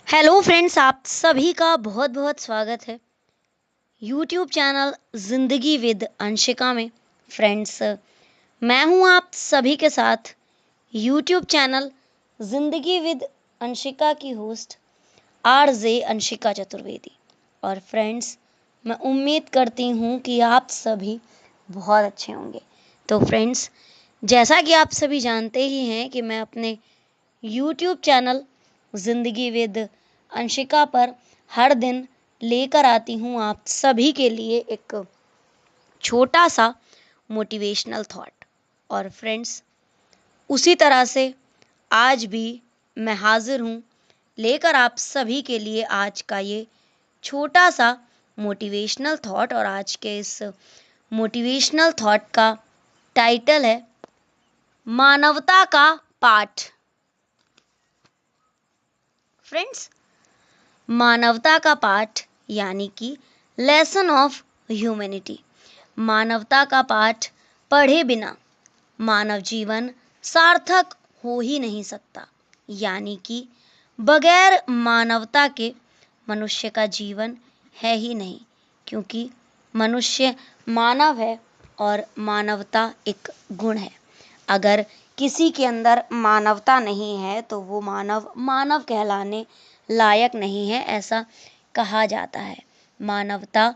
Hello friends, आप सभी का बहुत बहुत स्वागत है YouTube channel Zindagi with Anshika में। फ्रेंड्स, मैं हूं आप सभी के साथ YouTube channel Zindagi with Anshika की होस्ट आरजे अंशिका चतुर्वेदी। और फ्रेंड्स, मैं उम्मीद करती हूं कि आप सभी बहुत अच्छे होंगे। तो फ्रेंड्स, जैसा कि आप सभी जानते ही हैं कि मैं अपने YouTube channel Zindagi with Anshika पर हर दिन लेकर आती हूँ आप सभी के लिए एक छोटा सा मोटिवेशनल थॉट। और फ्रेंड्स, उसी तरह से आज भी मैं हाजिर हूँ लेकर आप सभी के लिए आज का ये छोटा सा मोटिवेशनल थॉट। और आज के इस मोटिवेशनल थॉट का टाइटल है मानवता का पाठ। फ्रेंड्स, मानवता का पाठ यानी कि लेसन ऑफ ह्यूमैनिटी। मानवता का पाठ पढ़े बिना मानव जीवन सार्थक हो ही नहीं सकता, यानी कि बगैर मानवता के मनुष्य का जीवन है ही नहीं, क्योंकि मनुष्य मानव है और मानवता एक गुण है। अगर किसी के अंदर मानवता नहीं है तो वो मानव मानव कहलाने लायक नहीं है, ऐसा कहा जाता है। मानवता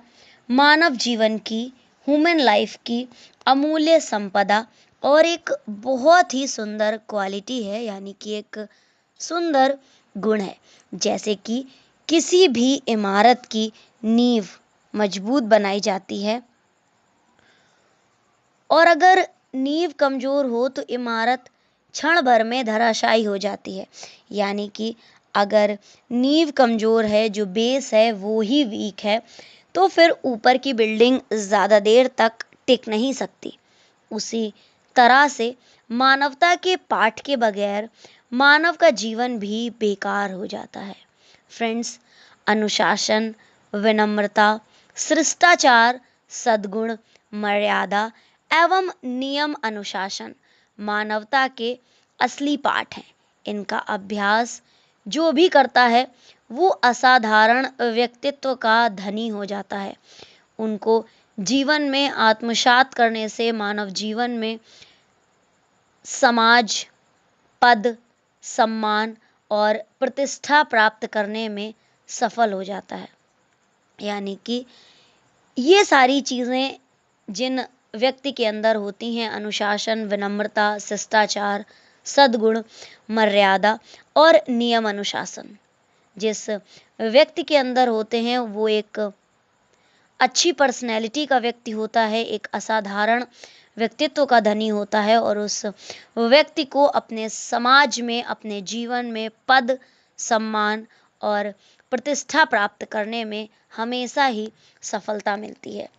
मानव जीवन की, ह्यूमन लाइफ की अमूल्य संपदा और एक बहुत ही सुंदर क्वालिटी है, यानी कि एक सुंदर गुण है। जैसे कि किसी भी इमारत की नींव मजबूत बनाई जाती है और अगर नींव कमजोर हो तो इमारत क्षण भर में धराशायी हो जाती है। यानी कि अगर नींव कमजोर है, जो बेस है वो ही वीक है, तो फिर ऊपर की बिल्डिंग ज़्यादा देर तक टिक नहीं सकती। उसी तरह से मानवता के पाठ के बगैर मानव का जीवन भी बेकार हो जाता है। फ्रेंड्स, अनुशासन, विनम्रता, शिष्टाचार, सद्गुण, मर्यादा एवं नियम अनुशासन मानवता के असली पाठ हैं। इनका अभ्यास जो भी करता है वो असाधारण व्यक्तित्व का धनी हो जाता है। उनको जीवन में आत्मसात करने से मानव जीवन में समाज, पद, सम्मान और प्रतिष्ठा प्राप्त करने में सफल हो जाता है। यानी कि ये सारी चीज़ें जिन व्यक्ति के अंदर होती हैं, अनुशासन, विनम्रता, शिष्टाचार, सद्गुण, मर्यादा और नियम अनुशासन, जिस व्यक्ति के अंदर होते हैं वो एक अच्छी पर्सनैलिटी का व्यक्ति होता है, एक असाधारण व्यक्तित्व का धनी होता है और उस व्यक्ति को अपने समाज में, अपने जीवन में पद, सम्मान और प्रतिष्ठा प्राप्त करने में हमेशा ही सफलता मिलती है।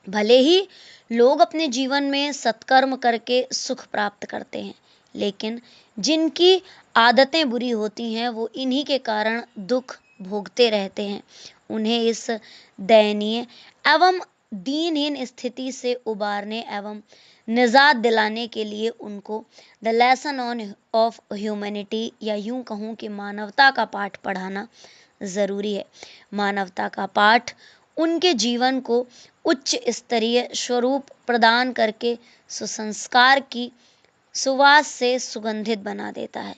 भले ही लोग अपने जीवन में सत्कर्म करके सुख प्राप्त करते हैं, लेकिन जिनकी आदतें बुरी होती हैं वो इन्हीं के कारण दुख भोगते रहते हैं। उन्हें इस दयनीय एवं दीनहीन स्थिति से उबारने एवं निजात दिलाने के लिए उनको the lesson on off humanity, या यूं कहूँ कि मानवता का पाठ पढ़ाना ज़रूरी है। मानवता का पाठ उनके जीवन को उच्च स्तरीय स्वरूप प्रदान करके सुसंस्कार की सुवास से सुगंधित बना देता है।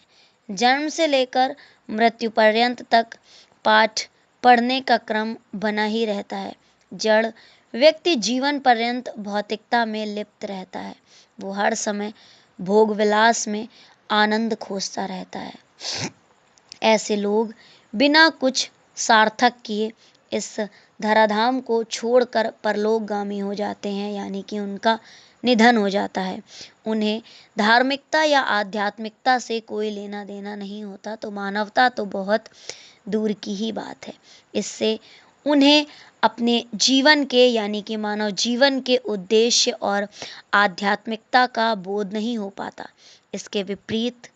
जन्म से लेकर मृत्यु पर्यंत तक पाठ पढ़ने का क्रम बना ही रहता है। जड़ व्यक्ति जीवन पर्यंत भौतिकता में लिप्त रहता है। वो हर समय भोग विलास में आनंद खोजता रहता है। ऐसे लोग बिना कुछ सार्थक किए इस धराधाम को छोड़कर परलोकगामी हो जाते हैं, यानी कि उनका निधन हो जाता है। उन्हें धार्मिकता या आध्यात्मिकता से कोई लेना देना नहीं होता, तो मानवता तो बहुत दूर की ही बात है। इससे उन्हें अपने जीवन के, यानी कि मानव जीवन के उद्देश्य और आध्यात्मिकता का बोध नहीं हो पाता। इसके विपरीत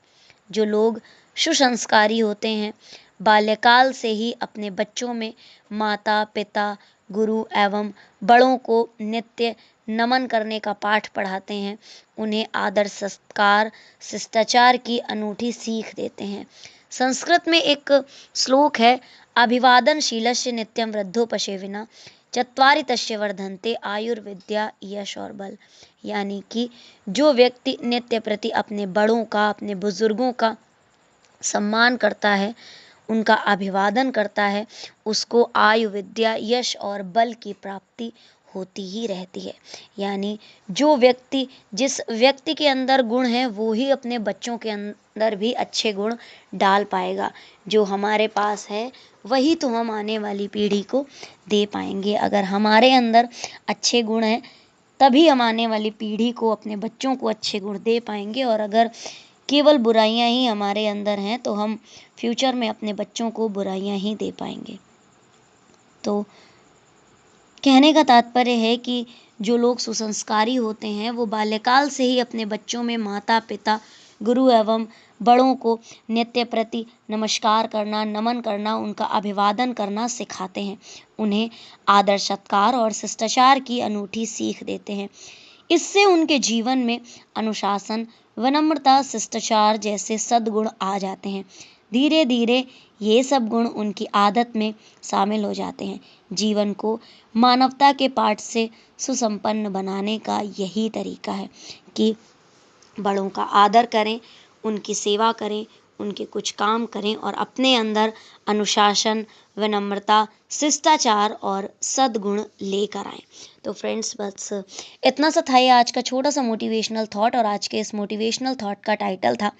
जो लोग सुसंस्कारी होते हैं, बाल्यकाल से ही अपने बच्चों में माता पिता, गुरु एवं बड़ों को नित्य नमन करने का पाठ पढ़ाते हैं, उन्हें आदर सत्कार शिष्टाचार की अनूठी सीख देते हैं। संस्कृत में एक श्लोक है, अभिवादनशीलस्य नित्यं वृद्धोपसेविना चत्वारि तस्य वर्धन्ते आयुर्विद्या यश और बल। यानी कि जो व्यक्ति नित्य प्रति अपने बड़ों का, अपने बुजुर्गों का सम्मान करता है, उनका अभिवादन करता है, उसको आयु विद्या यश और बल की प्राप्ति होती ही रहती है। यानी जिस व्यक्ति के अंदर गुण है वो ही अपने बच्चों के अंदर भी अच्छे गुण डाल पाएगा। जो हमारे पास है वही तो हम आने वाली पीढ़ी को दे पाएंगे। अगर हमारे अंदर अच्छे गुण हैं तभी हम आने वाली पीढ़ी को, अपने बच्चों को अच्छे गुण दे पाएंगे। और अगर केवल बुराइयां ही हमारे अंदर हैं तो हम फ्यूचर में अपने बच्चों को बुराइयां ही दे पाएंगे। तो कहने का तात्पर्य है कि जो लोग सुसंस्कारी होते हैं वो बाल्यकाल से ही अपने बच्चों में माता पिता, गुरु एवं बड़ों को नित्य प्रति नमस्कार करना, नमन करना, उनका अभिवादन करना सिखाते हैं। उन्हें आदर सत्कार और शिष्टाचार की अनूठी सीख देते हैं। इससे उनके जीवन में अनुशासन, विनम्रता, शिष्टाचार जैसे सद्गुण आ जाते हैं। धीरे धीरे ये सब गुण उनकी आदत में शामिल हो जाते हैं। जीवन को मानवता के पाठ से सुसंपन्न बनाने का यही तरीका है कि बड़ों का आदर करें, उनकी सेवा करें, उनके कुछ काम करें और अपने अंदर अनुशासन, विनम्रता, शिष्टाचार और सद्गुण लेकर आएं। तो फ्रेंड्स, बस इतना सा था ये आज का छोटा सा मोटिवेशनल थॉट। और आज के इस मोटिवेशनल थॉट का टाइटल था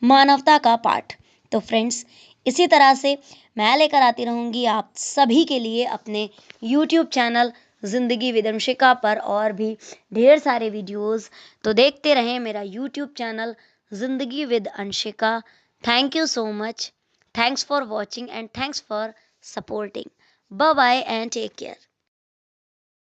मानवता का पाठ। तो फ्रेंड्स, इसी तरह से मैं लेकर आती रहूँगी आप सभी के लिए अपने YouTube channel Zindagi with Anshika पर और भी ढेर सारे वीडियोस। तो देखते रहें मेरा YouTube channel Zindagi with Anshika. Thank you so much. Thanks for watching and thanks for supporting. Bye bye and take care.